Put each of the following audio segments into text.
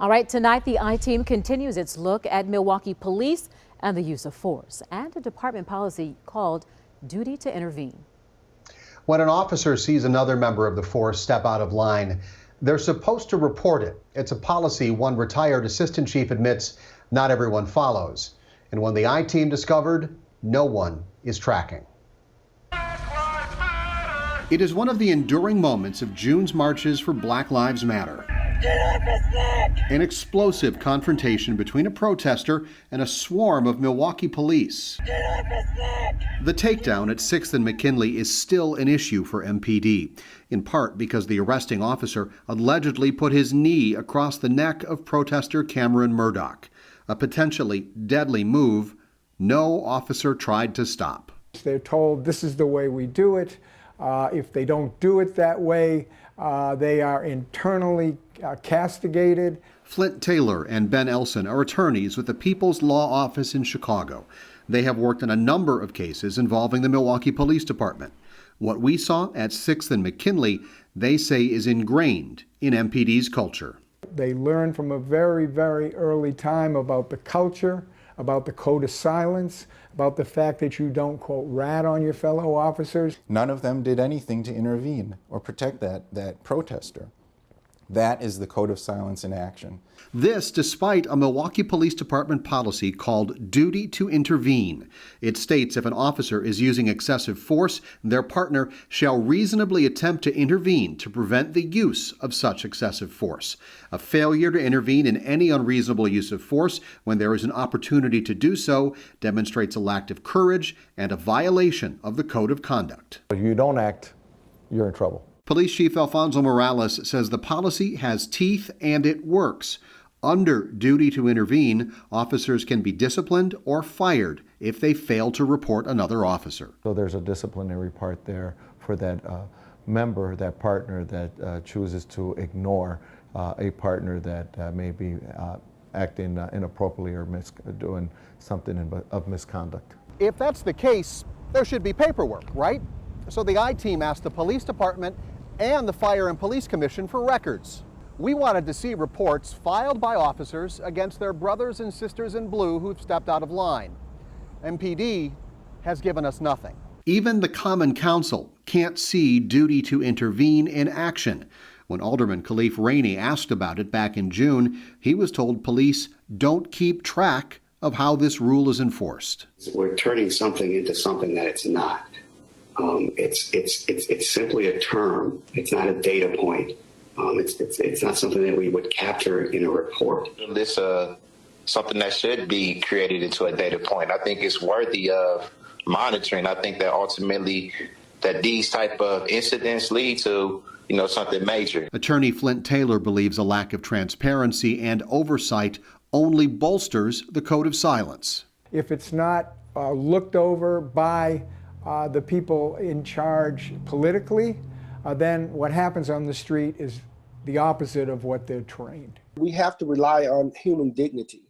All right, tonight the I-Team continues its look at Milwaukee Police and the use of force and a department policy called duty to intervene. When an officer sees another member of the force step out of line, they're supposed to report it. It's a policy one retired assistant chief admits not everyone follows. And when the I-Team discovered, no one is tracking. It is one of the enduring moments of June's marches for Black Lives Matter. An explosive confrontation between a protester and a swarm of Milwaukee police. The takedown at 6th and McKinley is still an issue for MPD, in part because the arresting officer allegedly put his knee across the neck of protester Cameron Murdoch, a potentially deadly move no officer tried to stop. They're told this is the way we do it. If they don't do it that way, they are internally castigated. Flint Taylor and Ben Elson are attorneys with the People's Law Office in Chicago. They have worked on a number of cases involving the Milwaukee Police Department. What we saw at 6th and McKinley, they say, is ingrained in MPD's culture. They learn from a very, very early time about the culture, about the code of silence, about the fact that you don't, quote, rat on your fellow officers. None of them did anything to intervene or protect that protester. That is the code of silence in action. This despite a Milwaukee Police Department policy called duty to intervene. It states if an officer is using excessive force, their partner shall reasonably attempt to intervene to prevent the use of such excessive force. A failure to intervene in any unreasonable use of force when there is an opportunity to do so demonstrates a lack of courage and a violation of the code of conduct. If you don't act, you're in trouble. Police Chief Alfonso Morales says the policy has teeth and it works. Under duty to intervene, officers can be disciplined or fired if they fail to report another officer. So there's a disciplinary part there for that member, that partner that chooses to ignore a partner that may be acting inappropriately or doing something of misconduct. If that's the case, there should be paperwork, right? So the I-Team asked the police department and the Fire and Police Commission for records. We wanted to see reports filed by officers against their brothers and sisters in blue who've stepped out of line. MPD has given us nothing. Even the Common Council can't see duty to intervene in action. When Alderman Khalif Rainey asked about it back in June, he was told police don't keep track of how this rule is enforced. We're turning something into something that it's not. It's simply a term. It's not a data point. It's not something that we would capture in a report. This something that should be created into a data point. I think it's worthy of monitoring. I think that ultimately that these type of incidents lead to something major. Attorney Flint Taylor believes a lack of transparency and oversight only bolsters the code of silence. If it's not looked over by the people in charge politically, then what happens on the street is the opposite of what they're trained. We have to rely on human dignity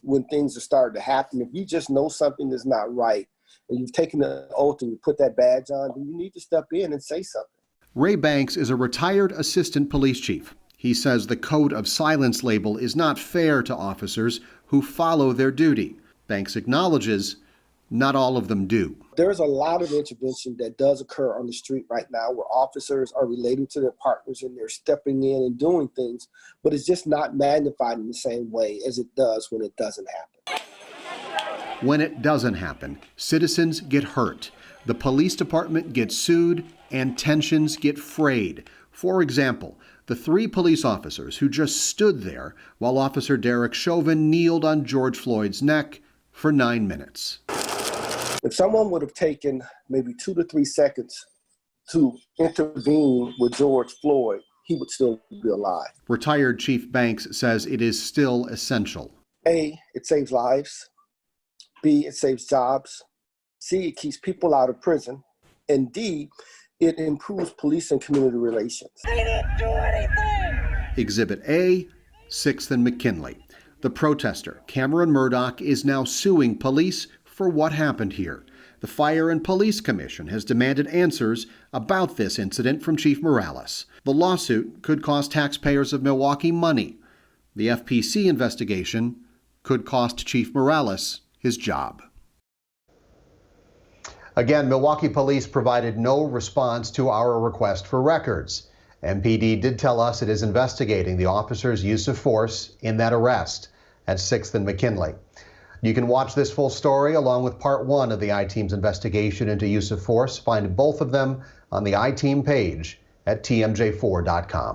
when things are starting to happen. If you just know something is not right and you've taken the oath and you put that badge on, then you need to step in and say something. Ray Banks is a retired assistant police chief. He says the code of silence label is not fair to officers who follow their duty. Banks acknowledges not all of them do. There's a lot of intervention that does occur on the street right now where officers are relating to their partners and they're stepping in and doing things, but it's just not magnified in the same way as it does when it doesn't happen. When it doesn't happen, citizens get hurt. The police department gets sued and tensions get frayed. For example, the 3 police officers who just stood there while Officer Derek Chauvin kneeled on George Floyd's neck for 9 minutes. If someone would have taken maybe 2 to 3 seconds to intervene with George Floyd, he would still be alive. Retired Chief Banks says it is still essential. A, it saves lives. B, it saves jobs. C, it keeps people out of prison. And D, it improves police and community relations. They didn't do anything! Exhibit A, 6th and McKinley. The protester, Cameron Murdoch, is now suing police for what happened here. The Fire and Police Commission has demanded answers about this incident from Chief Morales. The lawsuit could cost taxpayers of Milwaukee money. The FPC investigation could cost Chief Morales his job. Again, Milwaukee Police provided no response to our request for records. MPD did tell us it is investigating the officer's use of force in that arrest at 6th and McKinley. You can watch this full story along with part 1 of the I-Team's investigation into use of force. Find both of them on the I-Team page at tmj4.com.